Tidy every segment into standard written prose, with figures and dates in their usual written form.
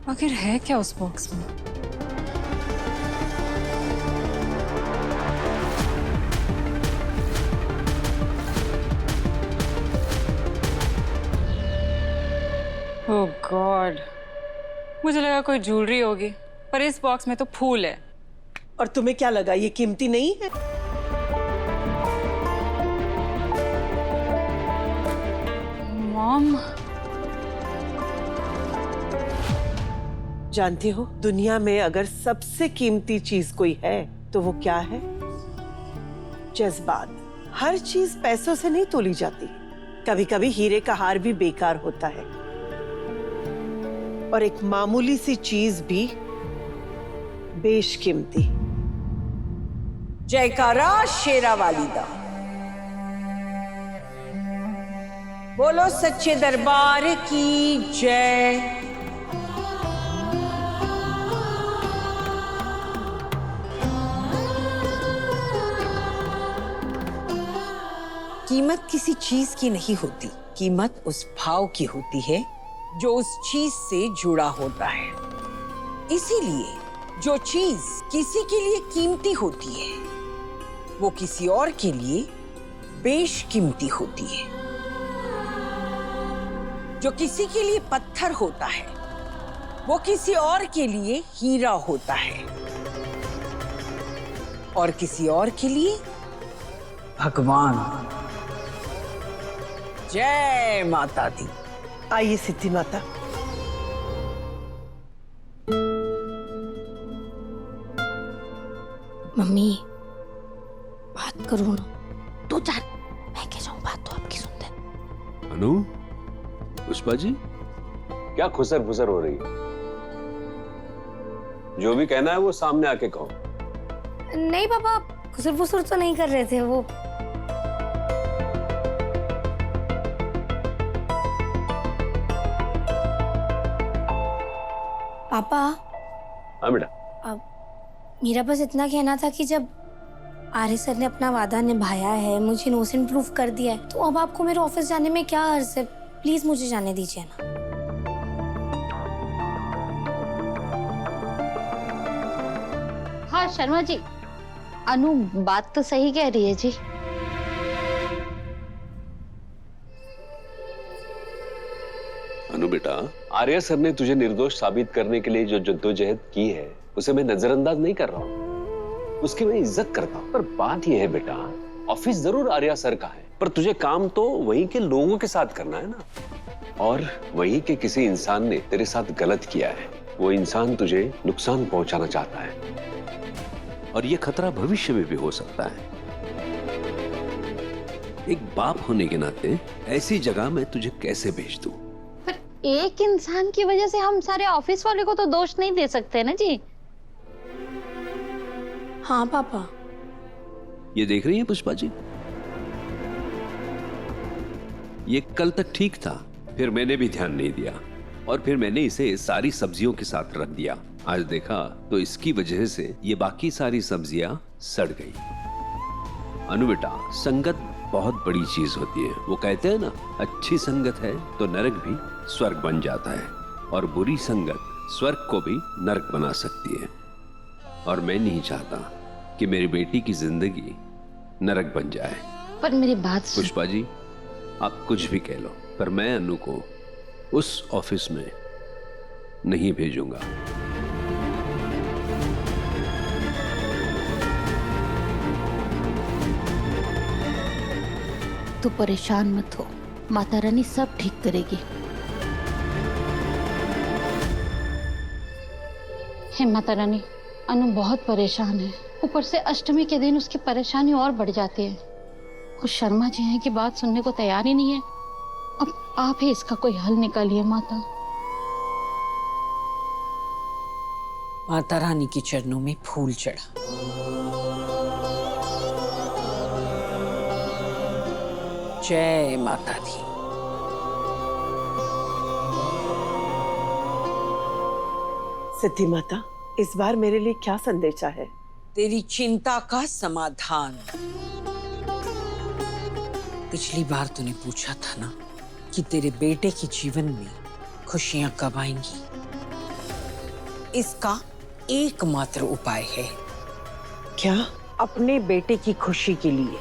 आखिर है क्या उस बॉक्स में? ओह गॉड, मुझे लगा कोई ज्वेलरी होगी, पर इस बॉक्स में तो फूल है। और तुम्हें क्या लगा ये कीमती नहीं है? मॉम, जानती हो, दुनिया में अगर सबसे कीमती चीज कोई है तो वो क्या है? जज्बात। हर चीज पैसों से नहीं तोली जाती। कभी कभी हीरे का हार भी बेकार होता है, और एक मामूली सी चीज भी बेशकीमती। जयकारा शेरावाली दा। बोलो सच्चे दरबार की जय। कीमत किसी चीज की नहीं होती, कीमत उस भाव की होती है जो उस चीज से जुड़ा होता है। इसीलिए जो चीज किसी के लिए कीमती होती है वो किसी और के लिए बेशकीमती होती है। जो किसी के लिए पत्थर होता है वो किसी और के लिए हीरा होता है, और किसी और के लिए भगवान। जय माता दी। आइए सिद्धि माता। मम्मी बात करो ना, तू जान, मैं क्या जाऊं, बात तो आपकी सुनते। अनु, पुष्पा जी, क्या खुसर फुसर हो रही है? जो भी कहना है वो सामने आके कहो। नहीं पापा, खुसर फुसर तो नहीं कर रहे थे वो। पापा। हाँ बेटा। मेरा बस इतना कहना था कि जब आर्य सर ने अपना वादा निभाया है, मुझे इनोसेंट प्रूफ कर दिया है, तो अब आपको मेरे ऑफिस जाने में क्या हर्ज है? प्लीज मुझे जाने दीजिए ना। हाँ शर्मा जी, अनु बात तो सही कह रही है जी। अनु बेटा, आर्य सर ने तुझे निर्दोष साबित करने के लिए जो जद्दोजहद की है उसे मैं नजरअंदाज नहीं कर रहा हूँ, उसकी मैं इज्जत करता हूँ। पर बात यह है बेटा, ऑफिस जरूर आर्य सर का है, पर तुझे काम तो वहीं के लोगों के साथ करना है ना। और वहीं के किसी इंसान ने तेरे साथ गलत किया है, वो इंसान तुझे नुकसान पहुंचाना चाहता है, और ये खतरा भविष्य में भी हो सकता है। एक बाप होने के नाते ऐसी जगह मैं तुझे कैसे भेज दूं? पर एक इंसान की वजह से हम सारे ऑफिस वाले को तो दोष नहीं दे सकते ना जी। हाँ पापा। ये देख रही है पुष्पा जी, ये कल तक ठीक था, फिर मैंने भी ध्यान नहीं दिया, और फिर मैंने इसे सारी सब्जियों के साथ रख दिया। आज देखा तो इसकी वजह से ये बाकी सारी सब्जियां सड़ गई। अनु बेटा, संगत बहुत बड़ी चीज होती है। वो कहते हैं ना, अच्छी संगत है तो नरक भी स्वर्ग बन जाता है, और बुरी संगत स्वर्ग को भी नरक बना सकती है। और मैं नहीं चाहता कि मेरी बेटी की जिंदगी नरक बन जाए। पर मेरी बात पुष्पा जी, आप कुछ भी कह लो, पर मैं अनु को उस ऑफिस में नहीं भेजूंगा। तू परेशान मत हो, माता रानी सब ठीक करेगी। हे माता रानी, अनु बहुत परेशान है, ऊपर से अष्टमी के दिन उसकी परेशानी और बढ़ जाती है। वो शर्मा जी हैं कि बात सुनने को तैयार ही नहीं है। अब आप ही इसका कोई हल निकालिए माता। माता रानी के चरणों में फूल चढ़ा। जय माता दी। सिद्धि माता, इस बार मेरे लिए क्या संदेशा है? तेरी चिंता का समाधान। पिछली बार तूने पूछा था ना कि तेरे बेटे के जीवन में खुशियां कब आएंगी। इसका एकमात्र उपाय है। क्या? अपने बेटे की खुशी के लिए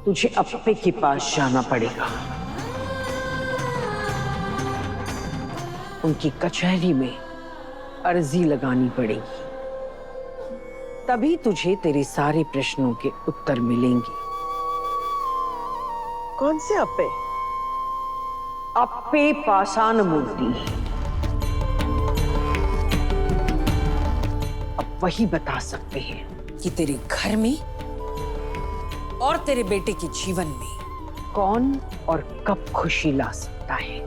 तुझे अप्पे के पास जाना पड़ेगा। उनकी कचहरी में अर्जी लगानी पड़ेगी, तभी तुझे तेरे सारे प्रश्नों के उत्तर मिलेंगे। कौन से अप्पे? अप्पे पाषाण मूर्ति। अब वही बता सकते हैं कि तेरे घर में और तेरे बेटे के जीवन में कौन और कब खुशी ला सकता है।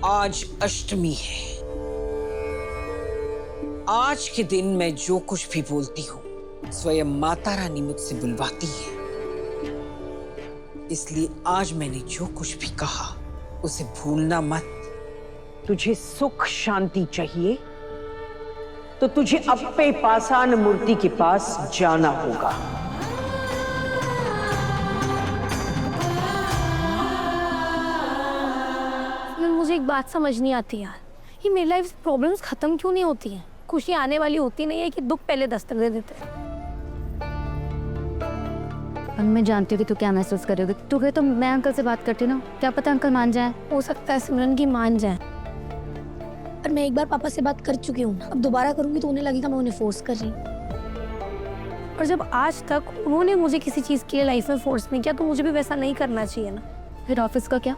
आज अष्टमी है। आज के दिन मैं जो कुछ भी बोलती हूँ स्वयं माता रानी मुझसे बुलवाती है, इसलिए आज मैंने जो कुछ भी कहा उसे भूलना मत। तुझे सुख शांति चाहिए तो तुझे अप्पे पाषाण मूर्ति के पास जाना होगा। मुझे एक बात समझ नहीं आती यार, ये मेरी लाइफ प्रॉब्लम्स खत्म क्यों नहीं होती हैं? खुशी आने वाली होती नहीं है कि दुख पहले दस्तक दे देते हैं। और मैं जानती हूँ कि तू क्या महसूस करोगे। तू कहे तो मैं अंकल से बात करती ना, क्या पता अंकल मान जाए। हो सकता है सिमरन की मान जाए, पर मैं एक बार पापा से बात कर चुकी हूँ, अब दोबारा करूंगी तो उन्हें लगेगा मैं उन्हें फोर्स कर रही हूँ। और जब आज तक उन्होंने मुझे किसी चीज़ के लिए लाइफ में फोर्स नहीं किया तो मुझे भी वैसा नहीं करना चाहिए ना। फिर ऑफिस का क्या?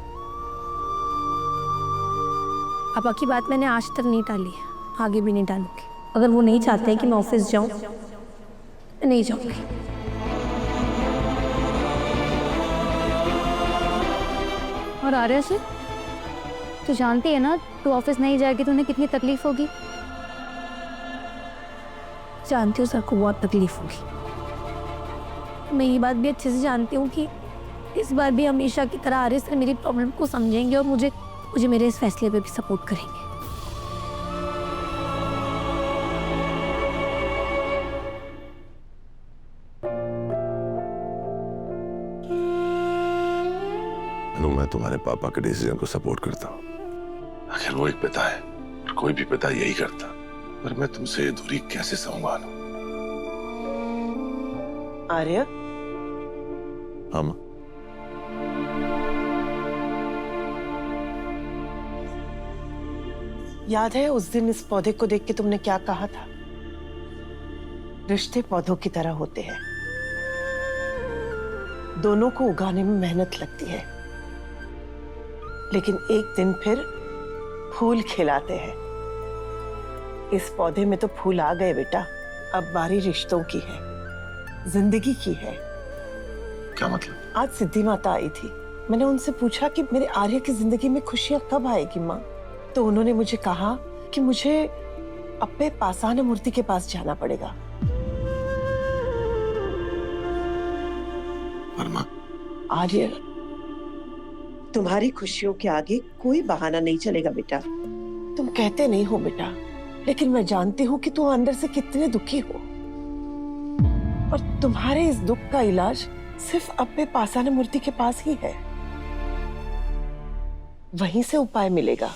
पापा की बात मैंने आज तक नहीं टाली है, आगे भी नहीं टालूंगी। अगर वो नहीं चाहते हैं कि मैं ऑफिस जाऊँ, मैं नहीं जाऊँगी। और आर्या से तू जानती है ना, तू ऑफिस नहीं जाएगी तो उन्हें कितनी तकलीफ होगी। जानती हूँ सर को बहुत तकलीफ होगी। मैं ये बात भी अच्छे से जानती हूँ कि इस बार भी हमेशा की तरह आर्य सर मेरी प्रॉब्लम को समझेंगे और मुझे मेरे इस फैसले पे भी सपोर्ट करेंगे। मैं तुम्हारे पापा के डिसीजन को सपोर्ट करता हूँ। आखिर वो एक पिता है, कोई भी पिता यही करता। पर मैं तुमसे ये दूरी कैसे संभालूं? आर्य? हाँ मां। याद है उस दिन इस पौधे को देख के तुमने क्या कहा था? रिश्ते पौधों की तरह होते हैं, दोनों को उगाने में मेहनत लगती है, लेकिन एक दिन फिर फूल खिलाते हैं। इस पौधे में तो फूल आ गए बेटा, अब बारी रिश्तों की है, जिंदगी की है। क्या मतलब? आज सिद्धि माता आई थी, मैंने उनसे पूछा कि मेरे आर्य की जिंदगी में खुशियां कब आएगी माँ, तो उन्होंने मुझे कहा कि मुझे अप्पे पाषाण मूर्ति के पास जाना पड़ेगा। पर मां, आर्य, तुम्हारी खुशियों के आगे कोई बहाना नहीं चलेगा बेटा। तुम कहते नहीं हो बेटा, लेकिन मैं जानती हूँ कि तुम अंदर से कितने दुखी हो, और तुम्हारे इस दुख का इलाज सिर्फ अप्पे पाषाण मूर्ति के पास ही है, वहीं से उपाय मिलेगा।